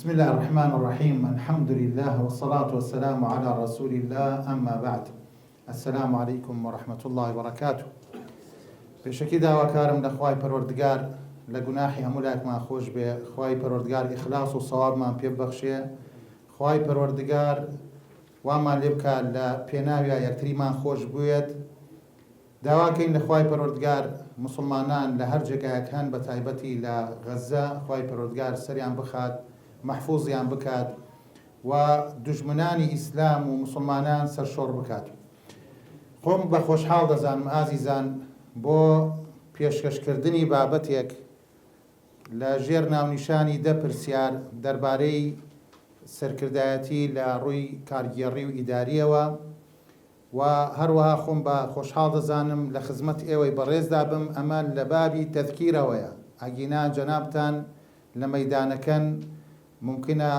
بسم الله الرحمن الرحيم. الحمد لله والصلاة والسلام على رسول الله. أما بعد. السلام عليكم ورحمة الله وبركاته. بشكل داواکارم لخوای پەروەردگار لە گوناحی هەموو خۆش بێ، خوای پەروەردگار ئیخلاص و سەوابمان پێ ببەخشێ، خوای پەروەردگار وامان لێ بکات لە پێناویە یەکتریمان خۆش بوێت. داواکەین لە خوای پەروەردگار مسلمانان لە هەر جێگایەک هەن بە تایبەتی لە غەزە خوای پەروەردگار سەریان بخات، محفوظیان بکات و دوژمنانی ئیسلام و مسلمانان سەرشۆڕ بکات. خۆم بە خۆشحاڵ دەزانم ئازیزان بۆ پێشکەشکردنی بابەتێک لە ژێر ناونیشانی دەپرسیار دەربارەی سەرکردایەتی لە ڕووی کارگێڕی و ئیداریەوە و هەروەها خۆم بە خۆشحاڵ دەزانم لە خزمەت ئێوەی بەڕێزدا بم. ئەمە لە بابی تەذکیرەوەیە، ئەگینا جەنابتان لە مەیدانەکەن ممکنە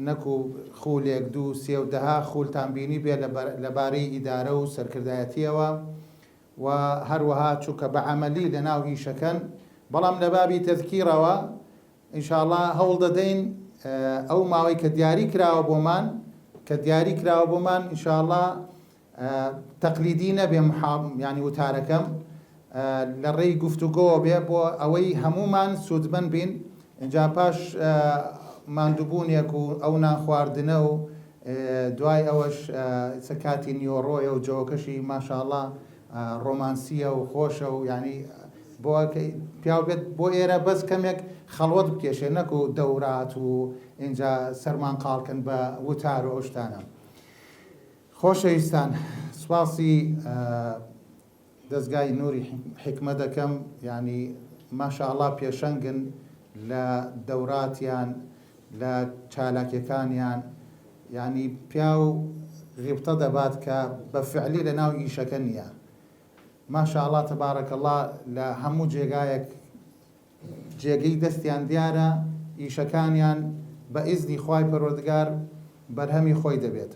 نەکو خولێک دوو سێ و دەها خولتان بینی بێ لەبارەی ئیدارە و سەرکردایەتیەوە و هەروەها چووکە بە عەمەلی لە ناو ئیشەکەن، بەڵام لە بابی تەذکیرەوە ئینشاءڵڵا هەوڵ دەدەین ئەو ماوەی کە دیاری کراوە بۆمان ئینشاءڵڵا تەقلیدی نەبێ یعنی وتارەکەم لە ڕێی گفتوگۆ بێ بۆ ئەوەی هەمومان سوودمەند بین. اینجا پاش ماندووبوونێک و ئەو ناخواردنە و دوای ئەوەش کاتی نیۆڕۆیە و جۆکەشی ماشاءڵڵا ڕۆمانسیە و خۆشە و یعنی بۆ پیاو بێت بۆ ئێرە بەس کەمێک خەڵوەت بکێشێ، نەکو دەورات و اینجا سەرمان قاڵکن بە وتار و ئەوشتانە. خۆشەویستان، سوپاسی دەستگای نووری حکمە دەکەم، یعنی ماشاءڵڵا پێشەنگن لە دەوراتیان لە چالاکیەکانیان، یعنی پیا و غیبتە دەبات کە بە فعلی لە ناو ئیشەکە نییە. ماشاءڵڵا تەبارەکەڵڵا لە هەموو جێگەی دەستیان دیارە، ئیشەکانیان بە ئیزنی خوای پەروەردگار بەرهەمی خۆی دەبێت.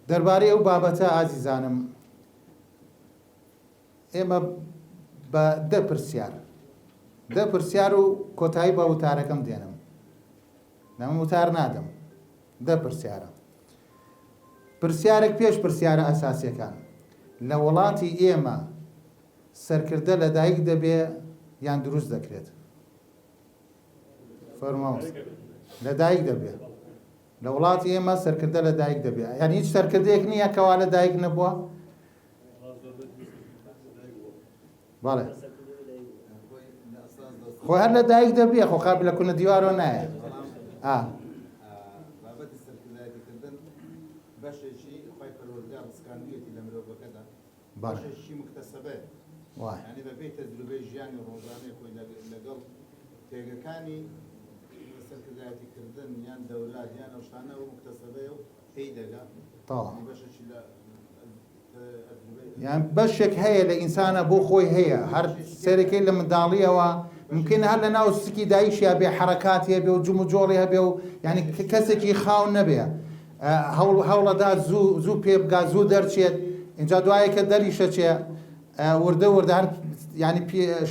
دەربارەی ئەو بابەتە ئازیزانم، ئێمە بە دە پرسیار و کۆتایی بە وتارەکەم دێنم، نەمە وتار نادەم، دە پرسیارە. پرسیارێک پێش پرسیارە ئەساسیەکان لە وڵاتی ئێمە سەرکردە لەدایک دەبێ یان دروست دەکرێت؟ فەرماوە. لەدایک دەبێ. لە وڵاتی ئێمە سەرکردە لەدایک دەبێ، یعنی هیچ سەرکردەیەک نییە کەوا لەدایک نەبووە؟ بەڵێ خۆ هەر لەدایک دەبێ، خۆ قابل لە کونە دیوارەوە نایە. بابەتی سەرکردایەتیکردن بەشێکی خوای پەروەردگار ڕزقاندوویەتی لە مرۆڤەکەدا، بەشێکی مکتەسەبەیە، یعنی بەبێ تەجروبەی ژیانی ڕۆژانەی خۆی لەگەڵ پێگەکانی سەرکردایەتیکردن یان دەولات یان ئەو شتانە و مکتەسەبەیە و پێی دەگا. بەشێکی لە یان بەشێک هەیە لە ئینسانە بۆ خۆی هەیە، هەر سێرەکەی لە منداڵیەوە ممکن هەر لە ناو سکی دایشیا بێ، حرەکاتی هەبێ و جوم و جۆڵی هەبێ و یعنی کەسێکی خاون نەبێ، هەوڵەدا زوو پێ بگات، زوو دەرچێت. اینجا دوایە کە دەریشە چێ وردە هەر یعنی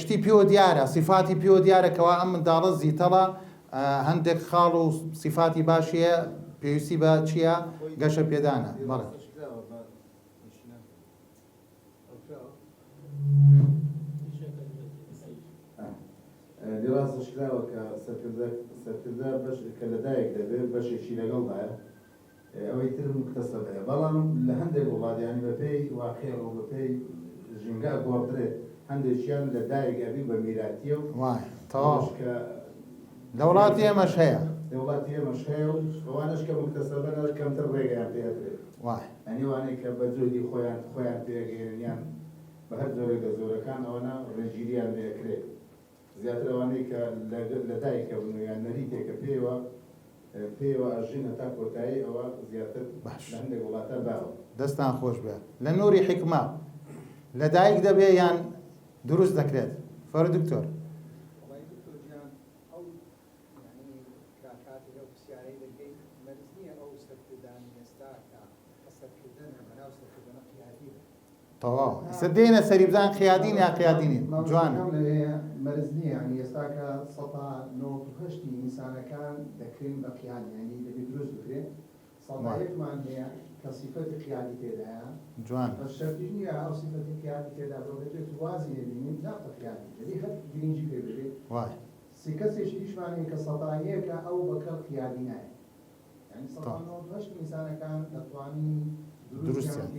شتی پێوە دیارە، سیفاتی پێوە دیارەکەەوە ئەم منداڵە زیتەڵە هەندێک خاڵ و سیفاتی باشیە، پێویستی بە چییە؟ گەشە پێدانە. بەڵێ دیڕاستش کراوە کە سەرکردە بەش کە لەدایک دەبێت بەشێکی لەگەڵدایە، ئەوەی تر مکتەسەبەیە، بەڵام لە هەندێک وڵاتیانی بەپێی واقع و بەپێی ژینگە گۆڕدرێت، هەندێکیان لەدایک ئەبی بە میراتیە و کە لە وڵاتی ئێمەش هەیە، و ئەوانش کە مکتەسەبە کەمتر ڕێگەیان پێدرێت، ئەنی وانەی کە بە جۆری خۆیان پێگەێنیان بە هەر جۆرێک لە زۆرەکان ئەوانە ڕێگیریان لێکرێت. زیاتر ئەوانەی کە لەدایکە بن و یان نەریتێکە پێوە ئەژینە تا کۆتایی، ئەوە زیاتر لە هەندێک وڵاتە باوە. دەستان خۆش بێ. لە نووری حکمە لەدایک دەبێ یان دروست دەکرێت؟ فەرموو دکتۆر. تەواو سدێنە سەری بزان قیادین یا قیادینین جوانە مەرز نییە ینی ئێستاکە 1970 ئینسانەکان دەکرێن بە قیادی ینی دەبێت دروست بکرێت سەڵایەکمان هەیە کە سیفەتی قیادی تێدایە جوان بە شەرطیش نییە ئەو سیفەتی قیادی تێدا بڕۆبێت وازی لێبینین ناقە قیادی دەبێت هەر گرنگی پێ بێت وای سێ کەسێکی دیشمان هەیە کە سەڵایەکە ئەو بەکەڵ قیادی نایە ینی 1970 ئینسانەکان دەتوانی دروستیان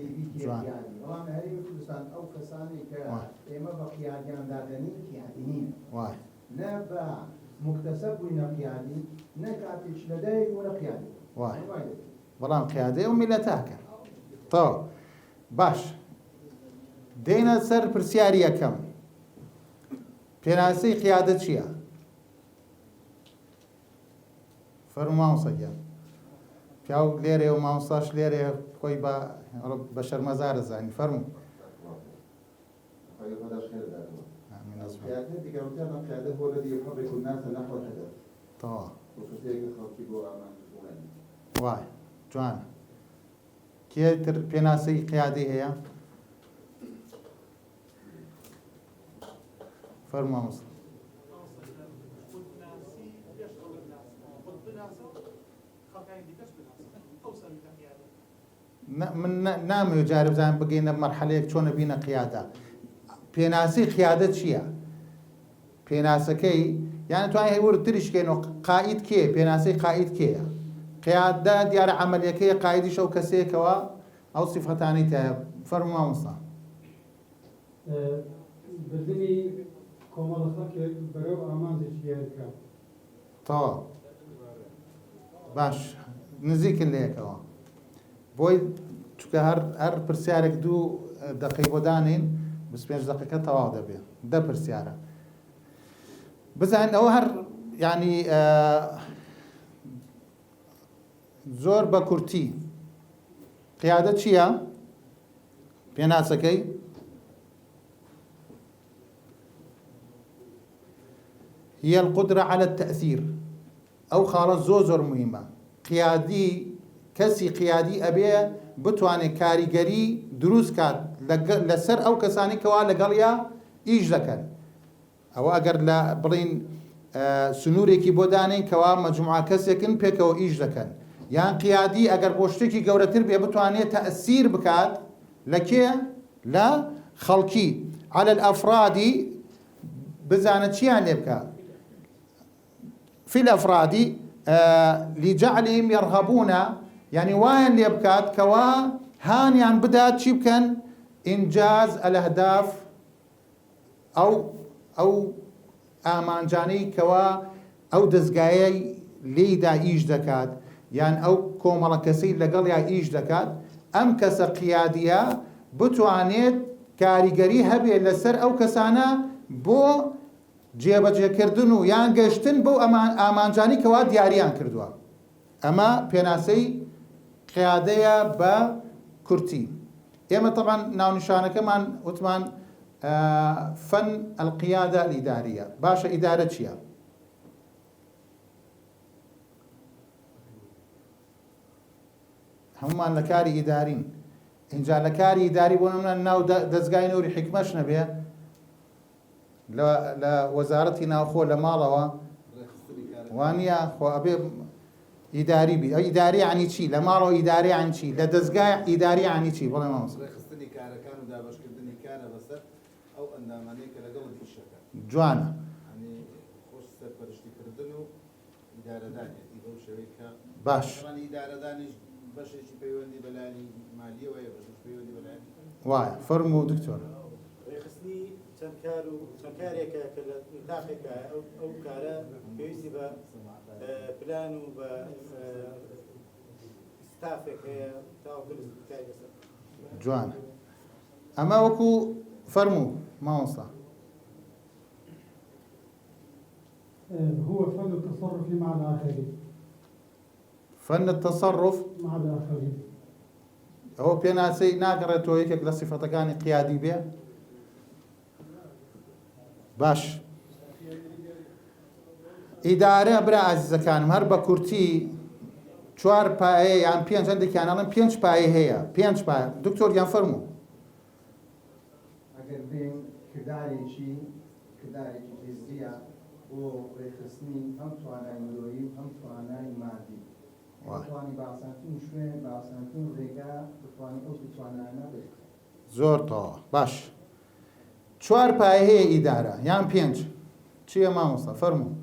جوان بەڵام هەرێمی کوردستان ئەو کەسانی کە ئێمە بە قیادیان دادەنین قیادی نین وای نە بە مکتەسەب بووینە قیادی نە کاتێک لەدایک بوونە قیادی وای بەڵام قیادەی و میلەتاکە تەواو باش دێنە سەر پرسیاری یەکەم پێناسەی قیادە چییە؟ فەرموو مامۆستاگیان پیاو لێرێ و مامۆستاش لێرێ خۆی بە شەرمەزارە زانی فەرموو وای جوانە کێتر پێناسەی قیادەی هەیە؟ فەرموو مامۆستا من نامەوێت جارە بزانم بگەینە مەرحەلەیەک چۆنە بینە قیادە پێناسی قیادە چییە؟ پێناسەکەی یان توانای هەیوەرت تریشکەین و قائید کێ پێناسەی قائید کێیە؟ قیادە دیارە عەمەلیەکەی قائیدیش ئەو کەسەیەکەوە ئەو سیفەتانەی تایە فەرموو مامۆستا بردنی کۆمەڵە خەڵکێک بەرەو ئامانجێکی دیارکرا تەواو باش نزیکن لە یەکەوە بۆی چونکە هەر پرسیارێک 2 دقەی بۆ دانین 25 دقیقە تەواو دەبێت 10 پرسیارە بزانین ئەوە هەر یعنی زۆر بە کورتی قیادە چییە؟ پێناسەکەی هي القدرة على التأثير أو خالص زۆر مهمة قیادی کەسی قیادی ئەبێ بتوانێت کاریگەری دروست کات لەسەر ئەو کەسانی کەوا لەگەڵیا ئیش دەکەن ئەوە ئەگەر لە بڵین سنوورێکی بۆ دانین کەوا مەجموعە کەسێکن پێکەوە ئیش دەکەن یان قیادی ئەگەر بۆ شتێکی گەورەتر بێ بتوانێت تەئسیر بکات لە کێ؟ لە خەڵکی على الأفراد بزانە چیان لێ بکات في الأفراد لجعلهم يرغبون يعني وين ليبكات كوا هان يعني بدات شيبكن إنجاز الأهداف أو ئامانجانەی کەوا ئەو دەستگایە لێیدا ئیش دەکات یان ئەو کۆمەڵە کەسەی لەگەڵیا ئیش دەکات ئەم کەسە قیادیە بتوانێت کاریگەری هەبێ لەسەر ئەو کەسانە بۆ جێبەجێکردن و یان گەشتن بەو ئامانجانی کەوا دیاریان کردووە ئەمە پێناسەی قیادەیە بە کورتی ئێمە طبعا ناونیشانەکەمان وتمان فن القيادة الإدارية باشا إدارة چییە؟ هەمومان لە کاری ئیدارین اینجا لە کاری ئیداری بۆ نمونە ناو دەستگای نووری حکمەش نەبێ لە وەزارەتی ناوخۆ لە ماڵەوە وانە خۆ ئەبێ ئیداری بی ئەو ئیداری عنی چی لە ماڵەوە ئیداری عن چی لە دەستگای ئیداری عنی چی بڵێ مامۆستا ڕێخستنی کارەکان و دابەشکردنی کارە بەسەر ئەو ئەندامانەی کە لەگەڵ دیشەکە جوانە خۆش سەرپەرشتیکردن و ئیدارەدانێتی بەو شێوەیە کە باش ئیدارەدانیش بەشێکی پەیوەندی بەلایانی مالیەوەیە بەشش پەیوەندی بەلایانی وایە فەرموو دکتۆر ڕێخستنی چەند کار و چەند کارێکە کە لە نتاقێکە ئەو کارە پێویستی بە پلان و بە ستافێک هەیە تاو دروست بکای بەسەر جوانە ئەمە وەکو فەرموو مامۆستا هو فن التصرف مع الآخرين فن التصرف مع الآخرين ئەوە پێناسەی ناگەڕێتەوە یەکێک لە سیفەتەکانی قیادی بێ باش ئیدارە برا ئازیزەکانم هەر بە کورتی 4 پایە یان 5 هەندێکیان ئەڵێن 5 پایە هەیە 5 پایە دکتۆر یان فەرموو ئەگەر بێن کردارێکی گزیە بۆ ڕێخستنی هەم توانای مرۆیی و هەم توانای مادی توانی باسانتون شوێن باسانتون ڕێگا بتوانین ئەو توانانە بێت زۆر تەواو باش 4 پایە هەیە ئیدارە یان 5 چییە مامۆستا فەرموو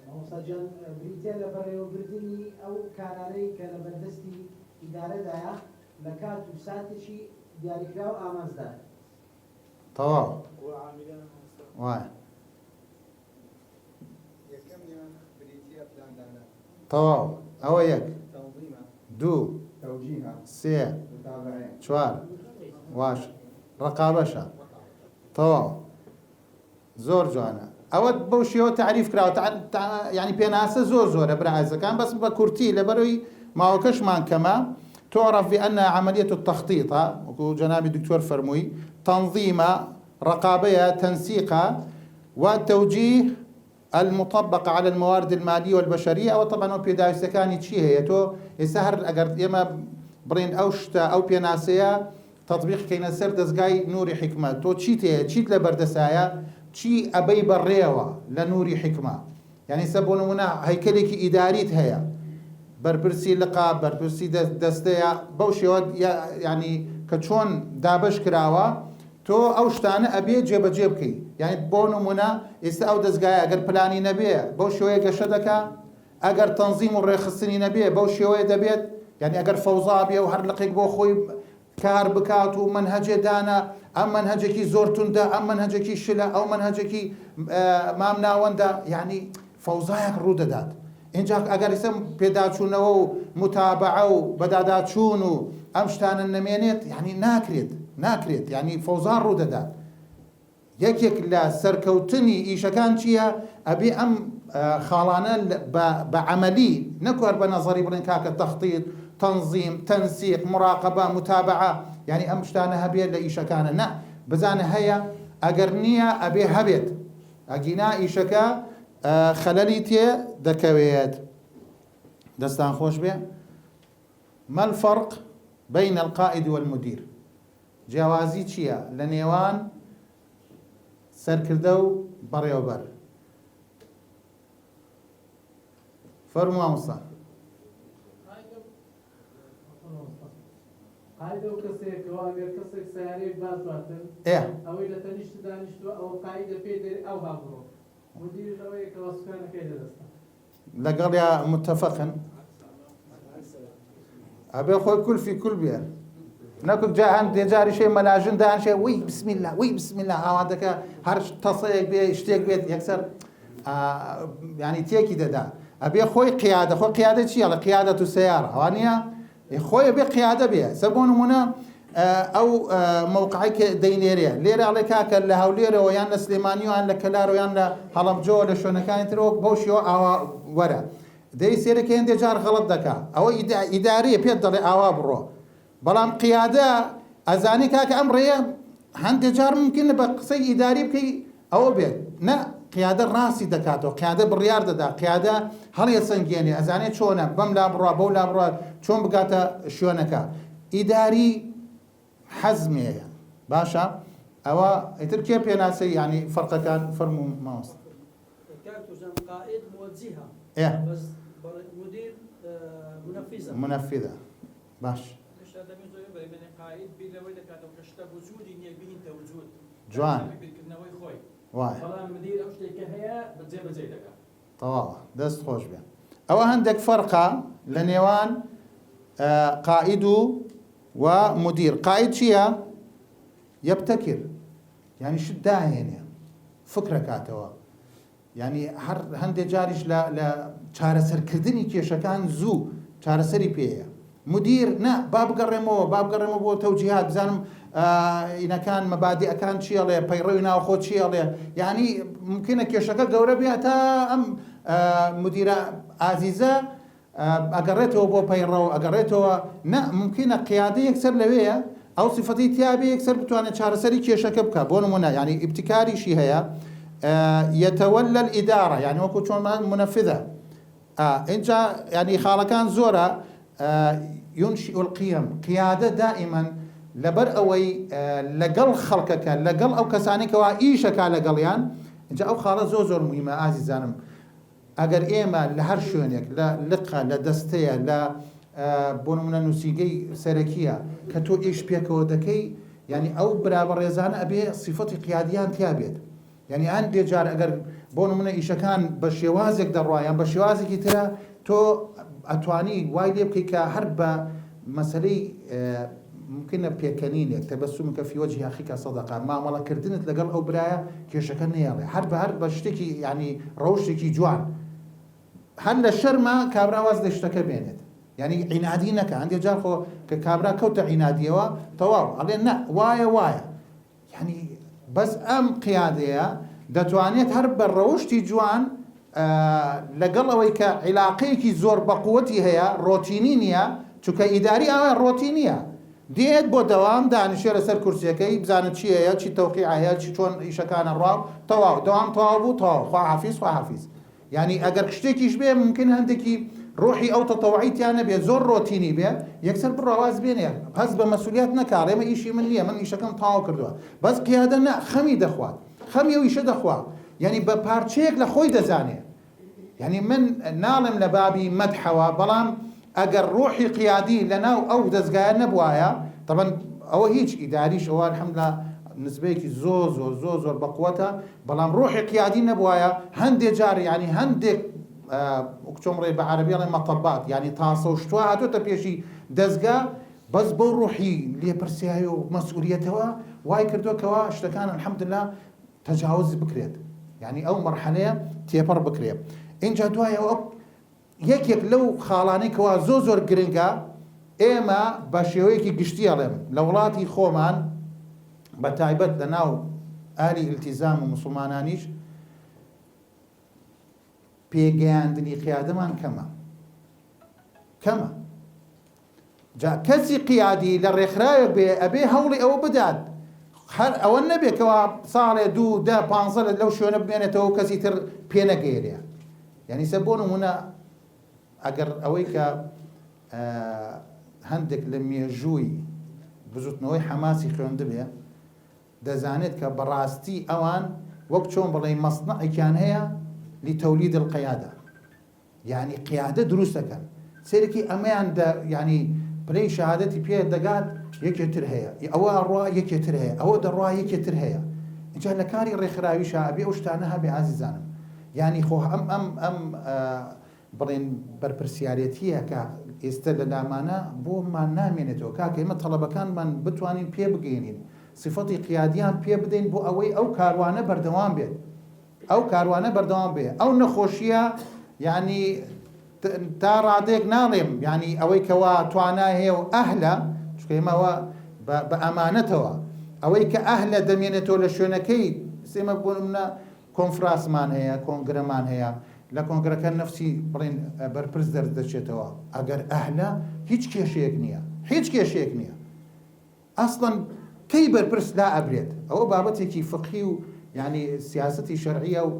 مامۆستاجان بریتە لە بەڕێوەبردننی ئەو کارانەی کە لە بەردەستی ئیدارەدایە لە کات و ساتێکی دیاریکرا و ئامانزدار تەواو وعاملان وایە یەکەمیان بریتە پلاندانە تەواو ئەوە 1 تەنظیمە 2 تەوجیهە 3 متابعە 4 واش ڕقابەشە تەواو زۆر جوانە ئەوە بەو شێوە تعریف کراوە ینی پێناسە زۆر زۆرە برایزەکان بەس بە کورتی لەبەرەوەی ماوەکەشمان کەمە تعرف بأن عملية التخطيط وكو جناب الدكتور فرموي تنظيم رقابة تنسيق والتوجيه المطبق على الموارد المالية والبشرية وطبعا هو بيداوستكاني تشي هي تو يسهر أجر يما برين أوشتا أو بيناسيا تطبيق كينا سر دزقاي نوري حكمة تو تشيت لبردسايا تشي أبي بريوة لنوري حكمة يعني سبون منا هيكلك إداريت هيا برپرسی لقاب برپرسی دەستەیە بەو شێوە ینی کە چۆن دابش کراوە تۆ ئەو شتانە ئەبێ جێبەجێ بکەی یعنی بۆ نمونە ئێستا ئەو دەستگایە ئەگەر پلانی نەبێ بەو شێوەیە گەشە دەکا ئەگەر تەنزیم و ڕێخستنی نەبێ بەو شێوەیە دەبێت یعنی ئەگەر فەوزا بێ و هەر لقێک بۆ خۆی کار بکات و منهەجێ دانا ئەم منهەجێکی زۆر توندە ئەم منهەجێکی شلە ئەو منهەجێکی مام ناوەندە یعنی فەوزایەک ڕوو دەدات اینجا ئەگەر ئێستا پێداچوونەوە و متابعە و بەداداچوون و ئەم شتانە نەمێنێت یعنی ناکرێت یعنی فەوزا ڕوو دەدات یەکێک لە سەرکەوتنی ئیشەکان چییە ئەبێ ئەم خاڵانە بە عەمەلی نەکوەر بە نەزەری بڵێن کاکە تەخطیط تەنزیم تەنسیق مراقەبە متابعە یعنی ئەم شتانە هەبێت لە ئیشەکانە نە بزانە هەیە ئەگەر نییە ئەبێ هەبێت ئەگینا ئیشەکە خەلەلی تێ دەکەوێت دەستان خۆش بێ ما الفرق بين القائد والمدير جیاوازی چییە لە نێوان سەرکردە و بەڕێوەبەر فەرموو مامۆستا قاعدە و کەسێکەوە ئەگەر کەسێک سیارەی باز باتن ئەوەی لە تەنیشت دانیشتووە ئەوە قاعدە پێ دێ ئەو با بڕۆ مدیر ئەوەیە کە وەسفەکانەکەی لەدەستە لەگەڵ یا متفقن ئەبێ خۆی کولفی کول بێ نەکو جا هەندێ جاری شێ مەلاژن دانشێ وی بسم الله وی بسم الله ئاوادەکە هەر تەسەیەک بێ شتێک بێت یەکسەر ینی تێکی دەدا ئەبێ خۆی قیادە خۆ قیادە چییە لە قیادەت و سەیارە ئەوانە خۆی بێ قیادە بێ سەر بۆ نمونە ئەو موقعی کە دەینێرێ لێرە ئەڵێ کاکە لە هەولێرەوە یان لە سلێمانی و یان لە کەلار و یان لە هەڵەبجۆ لە شوێنەکانی ترەوە بەو شێوە ئاوا وەرە دەی سێرەکە هێندێ جار غەڵەت دەکا ئەوە ئیداریە پێت دەڵێ ئاوا بڕۆ بەڵام قیادە ئەزانی کاکە ئەم ڕێیە هەندێ جار ممکنە بە قسەی ئیداری بکەی ئەوە بێت نە قیادە ڕاستی دەکاتەوە قیادە بڕیار دەدا قیادە هەڵیە سنگێنێ ئەزانێت چۆنە بەم لا بڕوا بەو لا بڕوا چۆن بگاتە شوێنەکە ئیداری حەزمەیە باشە ئەوە ئیتر کێ پێناسەی ینی فەرقەکان فەرموو مامۆستا قائد موجهة بس مدير منفذة منفذة باش مش هذا من زوجين بين قائد بين وين كاتو كشتا وجودي نبين توجود جوان بكناوي خوي واي فلا مدير أو شيء كهيا بتزي دكا طواوا دەست خۆش بێ ئەوە هەندێک فەرقە لە نێوان قائد و مدیر قائد چییە یەبتەکر یعنی شت داهێنێ فکرە کاتەوە یعنی هەر هەندێک جاریش لە چارەسەرکردنی کێشەکان زوو چارەسەری پێیە مدیر نه با بگەڕێمەوە بۆ تەوجیهات بزانم ئینەکان مەبادیئەکان چیەڵێ پەیڕەوی ناوخۆ چیەڵێ یعنی ممکنە کێشەکە گەورە بێت تا ئەم مدیرە ئازیزە ئەگەڕێتەوە بۆ پەیڕەو ئەگەڕێتەوە نه ممکنە قیادە یەکسەر لەوەیە ئەو سیفەتی تیابێ یەکسەر بتوانێت چارەسەری کێشەکە بکە بۆ نمونە ینی ئیبتیکاریشی هەیە يتولى الإدارة يعني وكو شون منفذة إنجا يعني خالكان زورا ينشئ القيم قيادة دائما لەبەر ئەوەی لەگەڵ خەڵکەکە لەگەڵ ئەو کەسانێکەوە ئیشەکە لەگەڵیان اینجا ئەو خاڵە زۆر مهمە ئازیزانم. ئەگەر ئێمە لە هەر شوێنێک لە لقە لە دەستەیە لە بۆ نمونە نووسیگەی سەرەکیە کە تۆ ئیش پێکەوە دەکەی، یعنی ئەو بەرابەڕێزانە ئەبێ سیفەتی قیادیان تیا بێت. یعنی هەندێک جار ئەگەر بۆ نمونە ئیشەکان بە شێوازێک دەڕوایان بە شێوازێکی ترە تۆ ئەتوانی وای لێ بکەی کە هەر بە مەسەلەی ممکنە پێکەنینێک تەبەسومکە فی وەجهی ئەخیکە سەدەقە مامەڵەکردنت لەگەڵ ئەو برایە کێشەکە نێڵێ هەر بە شتێکی یعنی ڕەوشێکی جوان هەر لە شەرمە کابرا واز لە شتەکە بێنێت. یعنی عینادی نەکە. هەندێک جار خۆ کە کابرا کەوتە عینادیەوە تەواو ئەڵێ نە وایە یعنی بەس ئەم قیادەیە دەتوانێت هەر بە ڕەوشتی جوان لەگەڵ ئەوەی کە عیلاقەیەکی زۆر بەقووەتی هەیە ڕۆتینی نییە، چونکە ئیداری ئەوە ڕۆتینیە، دێت بۆ دەوام دانیشێ لەسەر کورسیەکەی بزانێت چی هەیە، چی تەوقیع هەیە، چی چۆن ئیشەکانە ڕاو تەواو دەوام تەواو بوو تەواو خوا حافیز. یعنی ئەگەر شتێکیش بێ ممکن هەندێکی ڕۆحی ئەو تەتەوعیتیان نەبێت زۆر ڕۆتینی بێ یەکسەر بڕواز بێنێ هەست بە مەسئولیت نەکار ئێمە ئیشی من نییە من ئیشەکەم تەواو کردووە بەس قیادە نە خەمی دەخوات خەمی ئەو ئیشە دەخوات. یعنی بە پارچەیەک لە خۆی دەزانێ. یعنی من ناڵم لە بابی مەدحەوە بەڵام ئەگەر ڕۆحی قیادی لەناو ئەو دەستگایە نەبوایە طبعا ئەوە هیچ ئیداریش ئەوە الحەمدولله نسبەیەکی زۆر بەقووەتە، بەڵام ڕۆحی قیادی نەبوایە هەندێک جار یعنی هەندێک چۆمڕێ بە عەرەبیڵێ مەطەبات یعنی تاسە و شتوە هاتوۆتە پێشی دەستگا بەس بەو ڕۆحی لێپرسیایی و مەسئولیەتەوە وای کردووەکەوە شتەکان الحەمدولله تەجاوز بکرێت. یعنی ئەو مەرحەلەیە تێپەڕ بکرێت. اینجا دوایەوە یەکێک لەو خاڵانێکەوە زۆر گرنگە ئێمە بە شێوەیەکی گشتی ئەڵێم لە وڵاتی خۆمان بە تایبەت لە ناو ئالی ئیلتیزام و موسڵمانانیش پێگەیاندنی قیادەمان کەمە. جا کەسی قیادی لە ڕێکخراوێک بێ ئەبێ هەوڵی ئەوە بدات هەر ئەوە نەبێتەوە ساڵێ 2 10 15 لەو شوێنە بمێنێتەوە کەسی تر پێ نەگەیرێ. یعنی سە بۆ نمونە ئەگەر ئەوەی کە هەندێک لە مێژووی بزوتنەوەی حەماسی خوێندبێ دەزانێت کە بەڕاستی ئەوان وەک چۆن بڵێ مەصنەعێکیان هەیە لتەولید القیادە. یعنی قیادە دروست دەکەن سێرەکی ئەمەیان یعنی پلەی شەهادەتی پێ دەگات یەکێتر هەیە ئەوە ڕوا یەکێتر هەیە ئەوە دەڕوا یەکێتر هەیە. اینجا لە کاری ڕێکخراویشە ئەبێ ئەو شتانە هەبێ ئازیزانم. یعنی خۆ ئەم بڵێن بەرپرسیارەتیە کە ئێستا لە لامانە بۆمان نامێنێتەوە کاکە ئێمە تەڵەبەکانمان بتوانین پێ بگەێنین سیفەتی قیادیان پێ بدەین بۆ ئەوەی ئەو کاروانە بەردەوام بێت ئەو نەخۆشیە یعنی تا ڕادێک ناڵێم یعنی ئەوەی کەوا توانای هەیە و ئەهلە چونکە ئێمەوە بە ئەمانەتەوە ئەوەی کە ئەهلە دەمێنێتەوە لە شوێنەکەی سێمە بۆ نمونە کۆنفرانسمان هەیە کۆنگرەمان هەیە لە کۆنگرەکە نەفسی بڵێن بەرپرس دەرز دەچێتەوە ئەگەر ئەهلە هیچ کێشەیەک نییە ئەسڵەن کەی بەرپرس لا ئەبرێت. ئەوە بابەتێکی فقهی و یعنی سیاسەتی شەرعیە و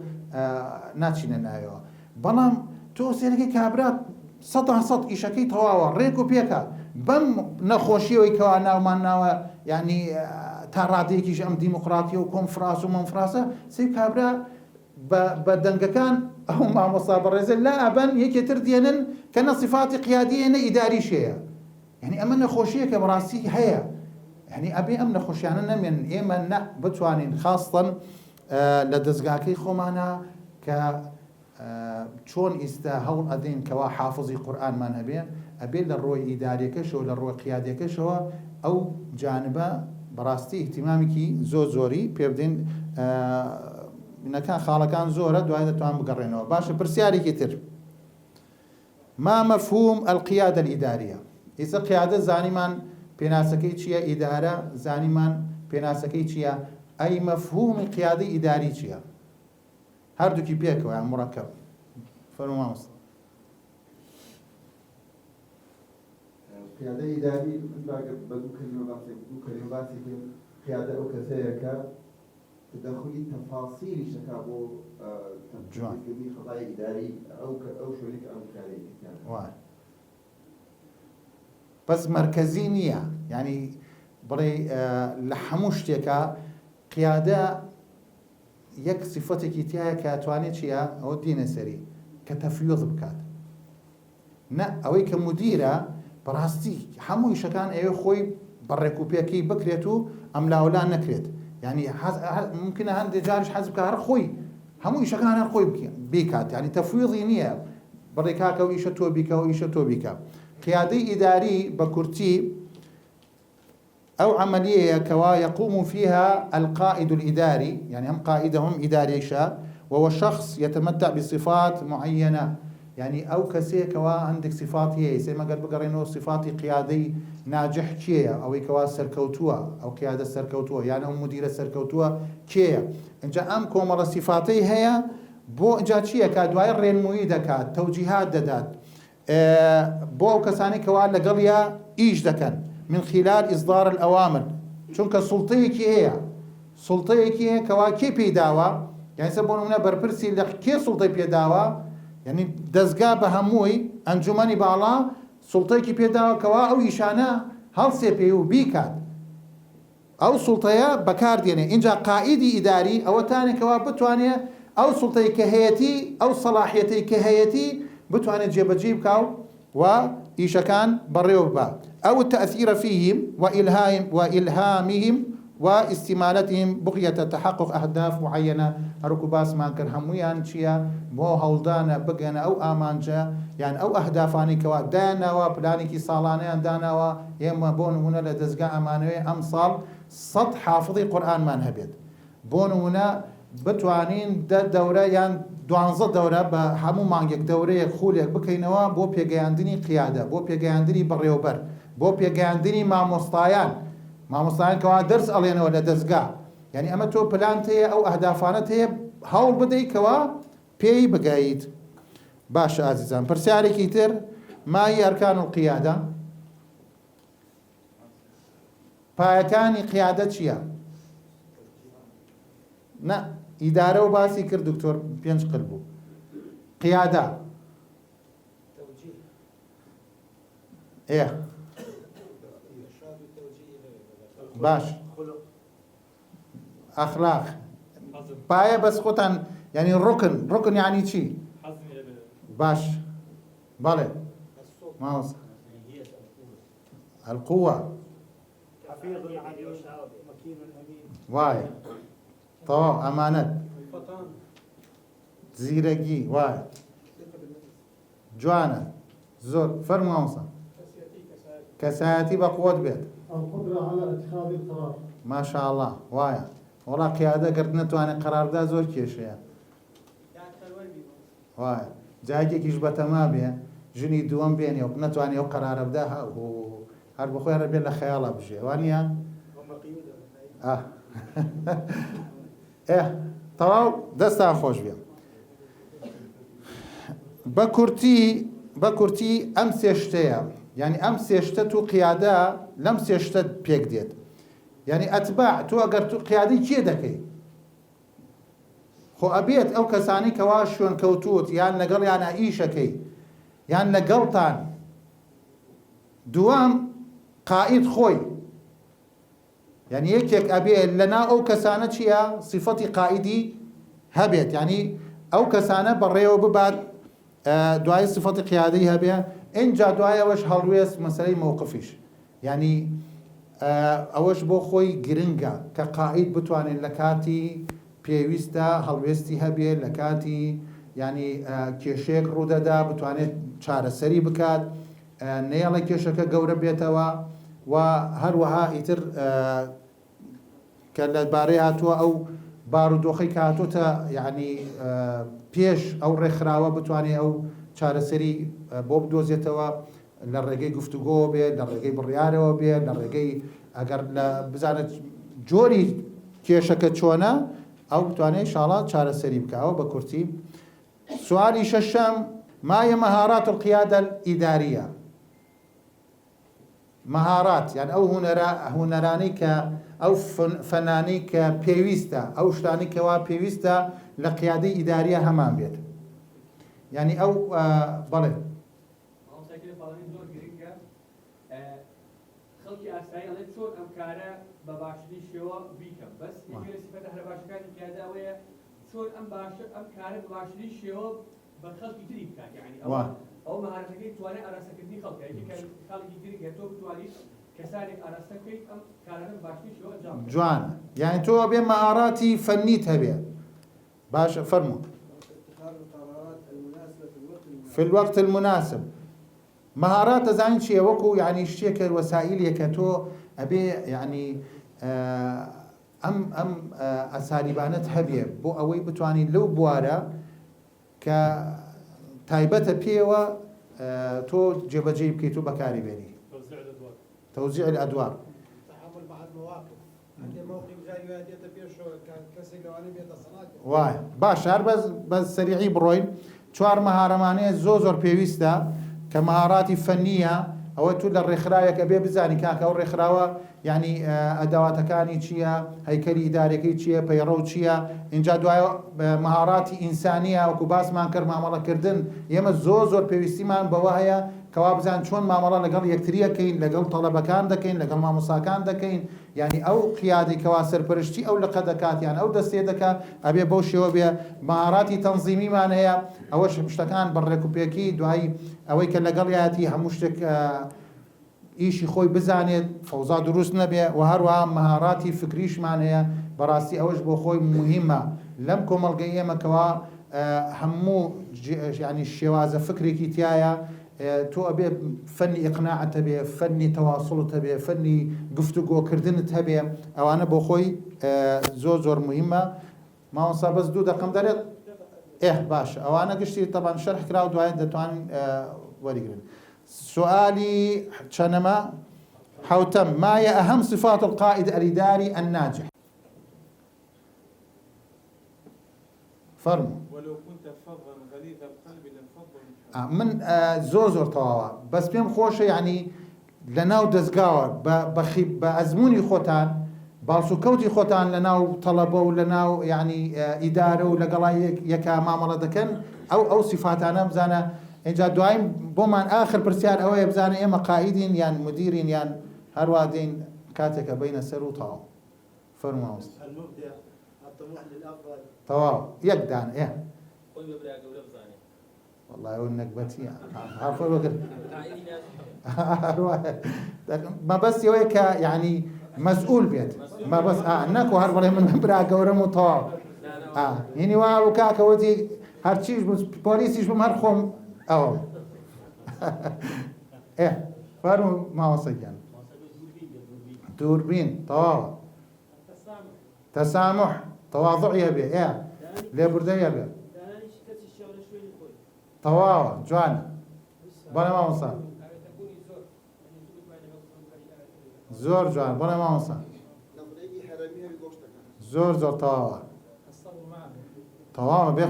ناچینە نایەوە. بەڵام تۆ سێرەکەی کابرات 100% ئیشەکەی تەواوە ڕێک و پێکە بەم نەخۆشیەوەی کەوا ناومان ناوە یعنی تا ڕادەیەکیش ئەم دیموقرااتیە و کۆنفراس و مۆنفراسە سێ کابرا بە دەنگەکان ئەو مامۆستا بەڕێزە لا ئەبەن یەکێتر دێنن کە نە صفاتی قیادیە نە ئیداریش هەیە. یعنی ئەمە نەخۆشیە کە بەڕاستی هەیە. یعنی ئەبێ ئەم نەخۆشیانە نەمێن ئێمە نە بتوانین خاستن لە دەستگاکەی خۆمانە کە چۆن ئیستا هەوڵ ئەدەین کەوا حافظی قورئانمان هەبێ ئەبێ لە ڕۆی ئیداریەکەشەوە لە ڕۆی قیادەکەشەوە ئەو جانبە بەڕاستی احتیمامێکی زۆری پێ بدەین. نەکان خاڵەکان زۆرە دوای دەتوان بگەڕێنەوە. باشە پرسیارێکی تر ما مەفهوم القیادە الئیداریە. ئێستا قیادە زانیمان پێناسەکەی چییە؟ ئیدارە زانیمان پێناسەکەی چییە؟ ئەی مەفهومی قیادەی ئیداری چییە؟ هەردووکی پێکەوە یان مڕەکەب. فەرموو مامۆستا. قیادە ئیداری بە دوو کەلمە باسی قیادە ئەو کەسەیە کە تدخلی تەفاسیلی شەکا بۆ تەنفیذکردنی خەڵای ئیداری ئەو شوێنی کە ئەم کارێکی بەس مرکزی نییە. یعنی بڵێ لە هەموو شتێکە قیادە یەک صفەتێکی تایە کە توانێت چییە ئەوە دینە سەری کە تەفویض بکات نە ئەوەی کە مدیرە بەڕاستی هەموو ئیشەکان ئێوە خۆی بەڕێکوپێکی بکرێت و ئەم لاولان نەکرێت یعنی ممکنە هەندێک جاریش حەز بکە هەر خۆی هەموو ئیشەکان هەر خۆی بیکات یعنی تەفویضی نییە بڵێ کاکە و ئیشە تۆ بیکە و ئیشە تۆ بیکە قیادەی ئیداری بە کورتی أو عملية كوا يقوم فيها القائد الإداري يعني هم قائدهم إداري شاء وهو شخص يتمتع بصفات معينة يعني أو كسي كوا عندك صفات هي زي ما قال بقرينو صفات قيادي ناجح كيا أو كوا سركوتوا أو قيادة سركوتوا يعني هم مدير سركوتوا كيا إن جاء أم كومر صفاتي هي بو جا كيا كادواي رين مويدة كاد توجيهات دادات بو كساني كوا لقليا إيش دكان من خلال إصدار الأوامر چونکە سوڵتەیەکی هەیە سوڵتەیەکی هەیە کەوا کێ پێداوە یعنی سە بۆ نمونە بەرپرسی لە کێ سوڵتەی پێداوە یعنی دەستگا بە هەمووی ئەنجومەنی باڵا سوڵتەیەکی پێداوە کەوا ئەو ئیشانە هەڵسێ پێ و بیکات ئەو سوڵتەیە بەکاردێنێ اینجا قائیدی ئیداری ئەوەتانێکەوە بتوانێت ئەو سوڵتەی کە هەیەتی ئەو سەلاحیەتەی کە هەیەتی بتوانێت جێبەجێ بکاو و ئیشەکان بەڕێوە ببە أو التأثير فيهم وإلهامهم واستمالتهم بغية تحقق أهداف معينة هركو باس ما كان هميان شيا بو هولدانا بقنا أو آمانجا يعني أو أهدافاني كوا دانا وبلانيكي صالانيان دانا ويما بون هنا لدزقاء أمانوي أمصال صد حافظي قرآن ما نهبيد بون هنا بتوانين دا دورة يعني دوانزە دەورە بە هەموو مانگێک دەورەیەک خولێک بکەینەوە بۆ پێگەیاندنی قیادە بۆ پێگەیاندنی بەڕێوەبەر بۆ پێگەیاندنی مامۆستایان کەوا دەرس ئەڵێنەوە لە دەستگا یعنی ئەمە تۆ پلانت هەیە ئەو ئەهدافانت هەیە هەوڵ بدەیتەوە پێی بگاییت باشە ئازیزان پرسیارێکی تر مای ئەرکان القیادە پایەکانی قیادە چییە؟ نە ئیدارە و باسی کرد دکتۆر پێنج قل بوو قیادە باش ئەخلاق پایە بەس خۆتان یعنی ڕوکن یعنی چی باش بەڵێ ماوس القوة حفيظ عليم مكين أمين وای تەواو ئەمانەت زیرەگی وای جوانە زۆر فەرموو مامۆستا کەسایەتی بە قووەت بێت القدرة على اتخاذ القرار ماشاءالله وایە وەڵا قیادە گەر نەتوانێت قەراردا زۆر کێشەیە وایە جاکێکیش بەتەما بێ ژنی دووەم بێنێ و نەتوانێت ئەو قەرارە بدا هەر بەخۆی هەر بێت لە خەیاڵە بژێ وانە تەواو دەستان خۆش بێ بە کورتی ئەم سێ شتەیە یعنی ئەم سێ شتە تو قیادە لەم سێ شتە پێک دێت یعنی ئەتباع تۆ ئەگەر تو قیادەی کێ دەکەی خۆ ئەبێت ئەو کەسانی کەوا شوێن کەوتوت یان لەگەڵ یانە ئیشەکەی یان لەگەڵتان دووەم قائید خۆی يعني يكيك أبي لنا أو كسانة شيا صفتي قائدي هبيت يعني أو كسانة بريو ببعد دعاء صفتي قيادي هبيا إن جا دعاء وش هالويس مسألة موقفيش يعني أوش بو خوي جرينجا كقائد بتوان لكاتي بيويستا هالويستي هبيا لكاتي يعني كيشيك روددا بتوان شار سري بكات نيالا كيشك جورا بيتوا وهروها ئیتر کە لەبارەی هاتووە ئەو بارودۆخەی کە هاتووەتە یعنی پێش ئەو ڕێکخراوە بتوانێت ئەو چارەسەری بۆ بدۆزێتەوە لە ڕێگەی گفتوگۆ بێت لە ڕێگەی بڕیارەوە بێت لە ڕێگەی ئەگەر لە بزانێت جۆری کێشەکە چۆنە ئەو بتوانێت ئینشاڵڵا چارەسەری بکەوە بە کورتی سوالی شەشەم ما هي مهارات القيادة الإدارية مهارات يعني أو هنراني أو فناني كبيويستا أو شتاني كوا بيويستا لقيادة إدارية همان بيت يعني أو بله خەڵکی ئاسایی ئەڵێ چۆن ئەم کارە بە باشترین شێوە بیکەم بەس یەکێ لە سیفەتە هەرە باشەکانی پیادە ئەوەیە چۆن ئەم کارە بە باشترین شێوە بە خەڵکی تری بکات یعنی ئەو مەهارەتەکەی توانێت ئاراستەکردنی خەڵکە خەڵکی تری کە تۆ بتوانیت کەسانێک ئاراستە بکەیت ئەم کارانە بە باشترین شێوە ئەنجام بدەیت. جوان یعنی تۆ بێ مەهاراتی فەنیت هەبێ باشە فەرموو في الوقت المناسب مهارات زين شيء وكو يعني الشيء وسائل كتو أبي يعني أم أساليبانت هبية بو أوي بتواني لو بوارا ك تايبة بيوا تو جيب كيتو بكاري بيني توزيع الأدوار التعامل مع المواقف عندي موقف جاري وادي تبيع شو كسي قوانين بيت الصلاة واي باشار بس سريعي بروين چوار مهارەمانەیە زۆر پێویستە کە مهاراتی فەنیە ئەوە تو لە ڕێکخراوێک ئەبێ بزانی کاکە ئەو ڕێکخراوە یعنی ئەدەواتەکانی چییە هەیکەلی ئیدارەکەی چییە پەیڕەو چییە اینجا دوایە مهاراتی ئینسانیە وەکو باسمان کرد مامەڵەکردن ئێمە زۆر پێویستیمان بەوە هەیە کەوا بزان چۆن مامەڵە لەگەڵ یەکتریەکەین لەگەڵ تەڵەبەکان دەکەین لەگەڵ مامۆساکان دەکەین یعنی ئەو قیادی کەوا سەرپەرشتی ئەو لقە دەکات یان ئەو دەستێ دەکات ئەبێ بەو شێوە بێ مهاراتی تەنزیمیمان هەیە ئەوەش شتەکان بەڕێکوپێکی دوایی ئەوەی کە لەگەڵ یاتی هەموو شتێک ئیشی خۆی بزانێت فەوزا دروست نەبێ و هەروەها مهاراتی فکریشمان هەیە بەڕاستی ئەوەش بۆ خۆی مهمە لەم کۆمەڵگەی ئێمەکەوە هەموو ینی شێوازە فکرێکی تایە تۆ ئەبێ فەنی ئیقناعت هەبێ فەنی تەواصڵت هەبێ فەنی گفتوگۆکردنت هەبێ ئەوانە بۆ خۆی زۆر مهمە مامۆستا بەس 2 دقەم دەرێت باش ئەوانە گشتی طبعا شەرح کرا و دوایە دەتوانین وەریگرن سؤالي شنما حوتم ما هي أهم صفات القائد الإداري الناجح؟ فرموا ولو كنت فظا غليظ القلب لانفضوا من زۆر تەواوە بەس پێم خۆشە یعنی لەناو دەستگاوە بە ئەزمموی خۆتان باڵسوکەوتی خۆتان لەناو تەڵەبە و لەناو یعنی ئیدارە و لەگەڵای یەکە مامەڵە دەکەن ئەو سیفاتانە بزانە اینجا دواییم بۆمان آخر پرسیار ئەوەیە بزانە ئێمە قائیدین یان مدیرین یان هەروە دێین کاتێکە بینە سەر و تەواو فەرموو المبدع الطموح للأفضل تەواو یەک دان خۆی بەبرا گەورە بزانێت والله ئەو نەکبەتیە عەفو بکرد ما بەس ئەوەیە کە یعنی مەسئول بێت ما بەس نەکو هەر بڵێ من برا گەورەم و تەواو هینی وا و کاکەوەتی هەرچیش پۆلیسیش بم هەر خۆم ئەوە فەرموو ماوەسەگیان دووربین تەواوە تەسامح تەواضوعیە بێ لێبوردەیە بێ تەواوە جوانە بەڵێ مامۆستا زۆر جوان بەڵێ مامۆستا زۆر تەواوە تەواوە بێ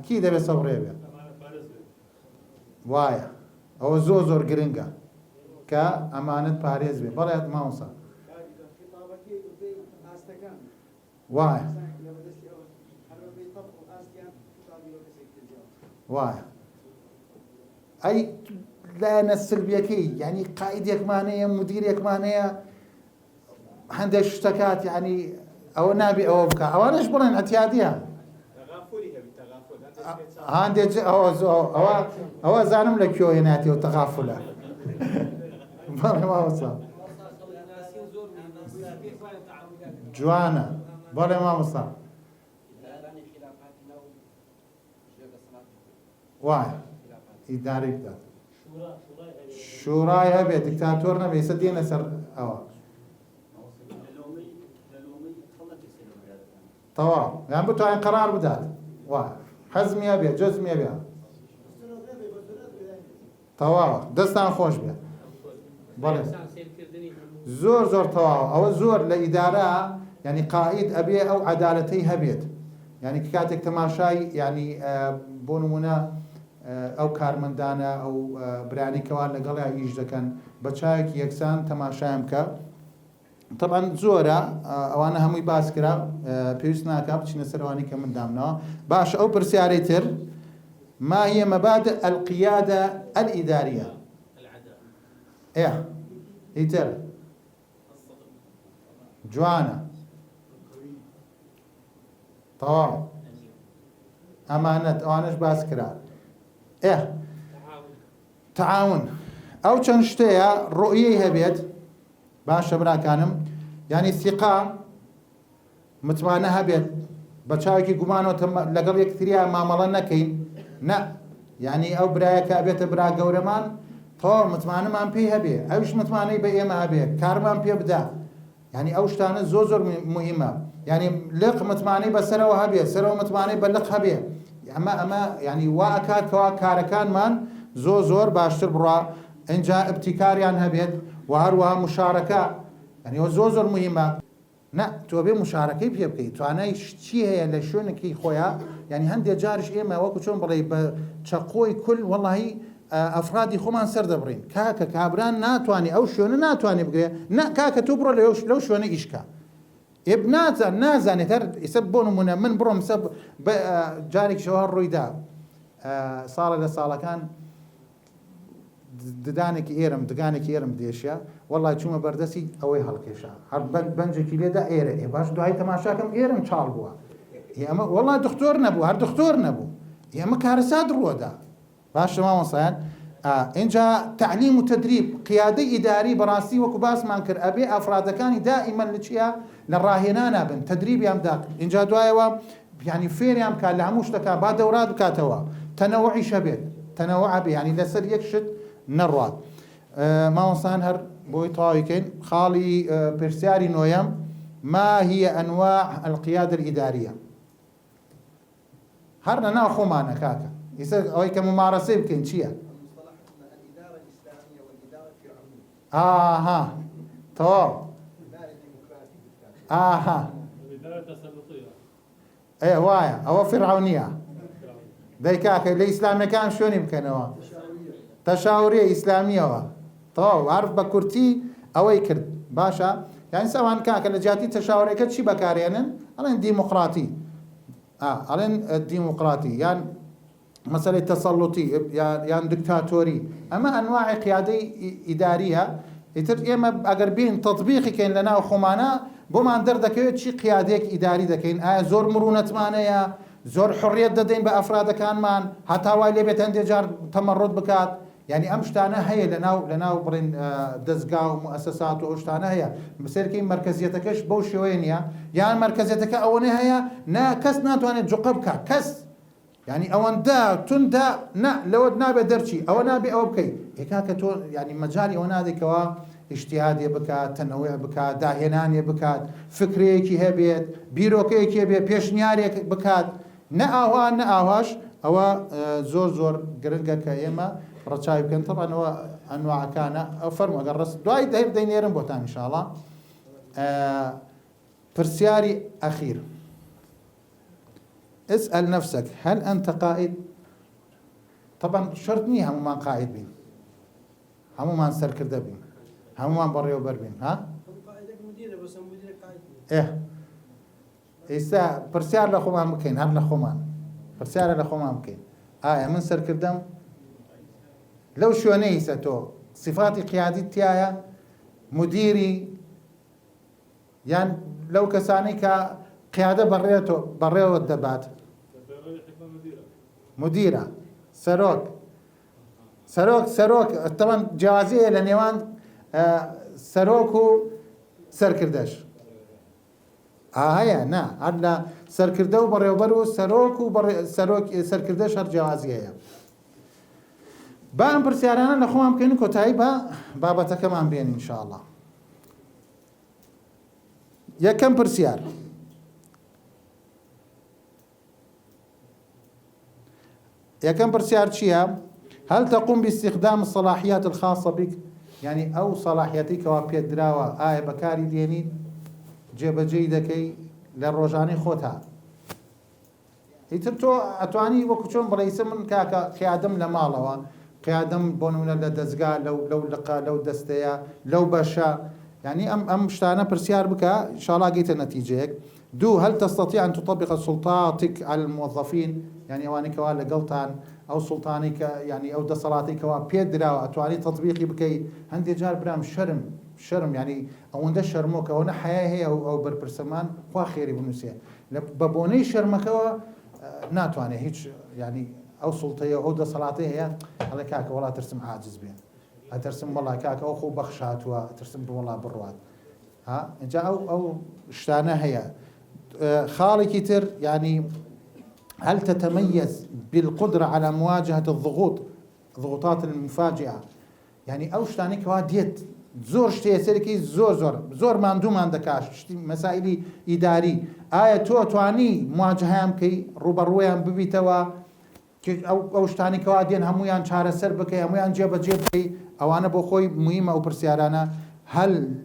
کی دەبێت سەبڕێ بێ وایە ئەوە زۆر گرنگە کە ئەمانەت پارێز بێ بەڵێ مامۆستا وایە وایە ئەی لایەنە سلبیەکەی یعنی قائیدێکمانەیە مدیرێکمانەیە هەندێک شتەکات یعنی ئەوە نابێ ئەوە بکە ئەوانش بڵێن ئەتیادیە هەندێک ئەوە زانم لە کوێ هێناتیەوە تەغافولە بەڵێ مامۆستا جوانە بەڵێ مامۆستا وایە ئیدارەی بدات شورای هەبێت دیکتاتۆر نەبێ ئێستا دێنە سەر ئەوە تەواو یان بتوانین قەرار بدات وایە حەزمی هەبێ جەزمی هەبێ تەواوە دەستان خۆش بێ بەڵێ زۆر تەواوە ئەوە زۆر لە ئیدارە یعنی قائید ئەبێ ئەو عەدالەتەی هەبێت یعنی کاتێک تەماشای یعنی بۆ نمونە ئەو کارمەندانە ئەو برانی کەوا لەگەڵیان ئیش دەکەن بە چاوێکی یەکسان تەماشایان بکە طبعا زۆرە ئەوانە هەمووی باس کرا پێویست ناکە بچینە سەر ئەوانەی کە من دامنەوە باش ئەو پرسیارەی تر ما هي مبادئ القيادة الإدارية ئیتر جوانە تەواو ئەمانەت ئەوانش باس کرا تعاون ئەو چەند شتەیە ڕۆیەی هەبێت باشە براکانم ینی ثقا متمانە هەبێت بە چاوێکی گومانەوە لەگەڵ یەکتریا مامەڵە نەکەین نە ینی ئەو برایەکە ئەبێتە برا گەورەمان تەواو متمانەمان پێی هەبێ ئەوش متمانەی بە ئێمە هەبێ کارمان پێ بدا ینی ئەو شتانە زۆر مهمە ینی لق متمانەی بەسەرەوە هەبێ سەرەوە متمانەی بە لق هەبێ ئەمە ینی وا ئەکاتکەوە کارەکانمان زۆر باشتر بڕوا اینجا ابتیکاریان هەبێت و هەروەها مشارەکە ینی زۆر مهمە نه تۆ بێ مشارەکەی پێ بکەیت توانای چی هەیە لە شوێنێکی خۆیان ینی هەندێک جارش ئێمە وەکو چۆن بڵێ بە چەقۆی کول وەڵاهی ئەفرادی خۆمان سەر دەبڕین کاکە کابران ناتوانێت ئەو شوێنە ناتوانێت بگرێ نه کاکە تۆ بڕۆ لەو شوێنە ئیشکە نازانێت هەر ئێستا بۆ نمونە من بڕۆم جارێکیشەوە ڕوویدا ساڵە لە ساڵەکان ددانێکی ئێرم دێشە وەڵای چوومە بەردەستی ئەوەی هەڵکێشا هەر بەنجێکی لێدا ئێرە باش دوای تەماشاکەم ئێرم چاڵ بووە ئێمە وەڵای دکتۆر نەبوو هەر دکتۆر نەبوو ئێمە کارەسات ڕووەدا باش مامۆسایان اینجا تعلیم و تدریب قیادەی ئیداری بەڕاستی وەکو باسمان کرد ئەبێ ئەفرادەکانی دائیمەن لە چیە لە ڕاهێنانە بن تدریبیان بدا اینجا دوایەوە ینی فێریان بکات لە هەموو شتەکە با دەورات بکاتەوە تەنەوعیش هەبێت تەنەوع هەبێ ینی لەسەر یەک شت نەڕوات مامۆستان هەر بۆی تەواویکەین خاڵی پرسیاری نۆیەم ما هي أنواع القيادة الإدارية هەر لەناو خۆمانە کاکە ئێستا ئەوەی کە ممارەسەی بکەین چییە الإدارة الإسلامية والإدارة الفرعونية تەواو الإدارة التسلطية وایە ئەوە فرعونیە دەی کاکە لە ئیسلامیەکان شوێنی بکەنەوە تەشاوری ئیسلامیەوە تەواو عرف بە کورتی ئەوەی کرد باشە یانی ساوان کاکە لە جیاتی تەشاوریەکە چی بەکارێنن ئەڵێن دیموقراتی ئەڵێن دیموقراتی یان مەسەلەی تەسەڵوتی یان دکتاتۆری ئەمە ئەنواعی قیادەی ئیداریە ئیتر ئێمە ئەگەر بین تەطبیقیکەین لەناو خۆمانە بۆمان دەردەکەوێت چی قیادەیەک ئیداری دەکەین ئایا زۆر مرونەتمانەیە زۆر حڕیەت دەدەین بە ئەفرادەکانمان هەتاوای لێبێت هەندێک جار تەمەڕۆت بکات ینی ئەم شتانە هەیە لەناو بڕین دەستگا و مؤسسات و ئەو شتانە هەیە بەسەرکەی مرکزیەتەکەش بەو شێوەیە نییە یان مرکزیەتەکە ئەوەنێ هەیە کەس ناتوانێت جوقە بکات کەس ینی ئەوەندە توندا لەوە نابێت دەرچی ئەوە نابێ ئەوە بکەیت کاکە تۆ ینی مەجای ئەوە نادێکەوە ئیجتیهادێ بکات تەنەوع بکات داهێنانێ بکات فکرەیەکی هەبێت بیرۆکەیەکی هەبێت پێشنیارێک بکات نە ئاوا نە ئاواش ئەوە زۆر گرنگە کە ئێمە ڕەچاوی بکەن تەبانەوە ئەنواعەکانە ئەو فەرمو ئەگەر ڕست دوای دەینێرم بۆتان ئینشاءڵڵا پرسیاری ئەخیر اسأل نفسك هل أنت قائد؟ طبعا شرط نية همومان قائد بين همومان سركردة بين همومان بريوبر بين ها؟ قائدك مدير بس مدير قائد ئێستا پرسیار لە خۆمان بکەین هەر لە خۆمان پرسیارە لە خۆمان بکەین ئایا من سەرکردەم لەو شوێنەی ئیسە تۆ صفاتی قیادی تایە مدیری یان لەو کەسانەی کە قیادە بەڕێوە دەبات مدیرە سەرۆک تەوان جیازەیە لە نێوان سەرۆک و سەرکردەش هەیە نا هەر لە سەرکردە و بەڕێوەبەر و سەرۆک و سەرکردەش هەر جیازی هەیە با ئەم پرسیارانە لە خۆمان بکەین و کۆتایی بە بابەتەکەمان بێن ئینشاءڵڵا یەکەم پرسیار چییە؟ هل تقوم باستخدام الصلاحيات الخاصة بك؟ يعني أو صلاحياتك وابيد دراوة بكاري دينين جێبەجێی دەکەی لە ڕۆژانەی خۆتە ئیتر تۆ ئەتوانی وەکو چۆن بڵێ من کاکە قیادەم لە ماڵەوە قیادەم بۆ نمونە لە دەستگا لەو لقا لەو دەستەیە لەو بەشە يعني ئەم شتانە پرسیار بکە ئینشاءالله گەیتە نەتیجەیەک دوو هل تستطيع أن تطبق سلطاتك على الموظفين يعني ئەوانەی کەوا لەگەڵتان ئەو سوڵتانی کە يعني ئەو دەسەڵاتی کەوا پێت دراوە ئەتوانی تەطبیقی بکەی هەندێک جار برام شەرم شرم يعني ئەوەندە شەرمۆکەوەنە حیا هەیە ئەو بەرپرسەمان خوا خێری بنووسێ بە بۆنەی شەرمەکەەوە ناتوانێت هیچ ینی ئەو سوڵتەیە ئەو دەسەڵاتی هەیە هەڵێ کاکە وڵات ترسم عاجز بێن ئەترسم وڵا کاکە ئەو خۆ بەخشاتووە ترسم بوڵا بڕوات ها اینجا ئەو شتانە هەیە خاڵێکی تر يعني هل تتميز بالقدرة على مواجهة الضغوطات المفاجئة يعني أو شتاني كوا ديت زور شتي سيركي زور ماندومان دكاش مسائل إداري آية تواني مواجهة كي روبرويان ببيتوا أو شتاني كوا دين همويان شارع سر بكي همويان جيب كي أو أنا بخوي مهمة أو برسيارانا هل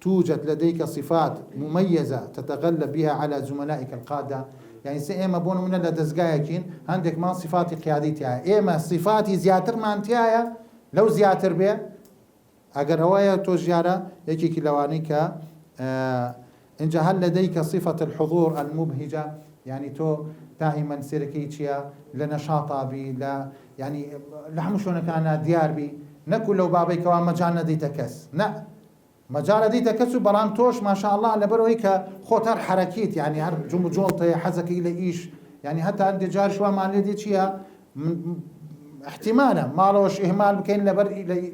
توجد لديك صفات مميزة تتغلب بها على زملائك القادة يعني سئما بون من لدزقايكين عندك ما صفاتي قيادتها إما صفاتي زياتر ما انتهايا لو زياتر به أجر هواية توجيارة يجي كلوانيك إن هل لديك صفة الحضور المبهجة يعني تو دائما سيركيتشيا لنشاطا بي لا يعني لحمشون كان ديار بي نكو لو بابي كوا مجالنا دي تكس لا مجال دي تكسو بلان توش ما شاء الله لبرو هيك خوتر حركيت يعني هر جولطه حزك الى ايش يعني حتى عندي جار شوى ما لدي شيء احتمالا ما لوش اهمال بكين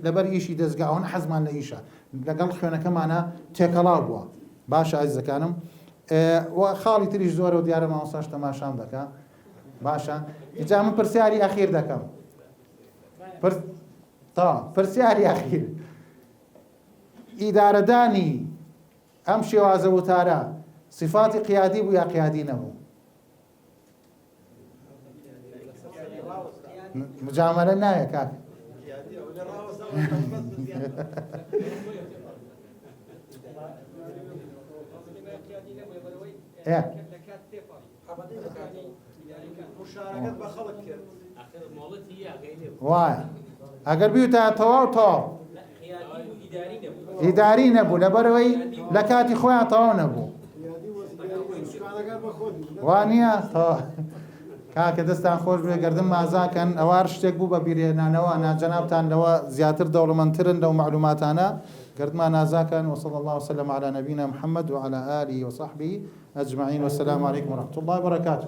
لبر ايش يدزقا هون حزمان لايشا لقل خيونا كمان تيكلاو بوا باشا عز كانم وخالي تريش زوره وديار ما وصاش تماشام دكا باشا اجا من برسياري اخير دكم برسياري اخير إدارة داني أمشي وازوتارا صفات قيادي ويا قيادي نبو مجاملة نايا كاك مشاركة بخلق واي أقر بيوتا تواو إداري نبو لبروي لكاتي خويا طاو نبو وانيا طاو كاك دستان خوش بي قردم مازاكن اوار شتيك بو ببيرينا نوانا جنابتان لوا زياتر دولمنترن لو معلوماتانا قرد ما نازاكن وصلى الله وسلم على نبينا محمد وعلى آله وصحبه أجمعين والسلام عليكم ورحمة الله وبركاته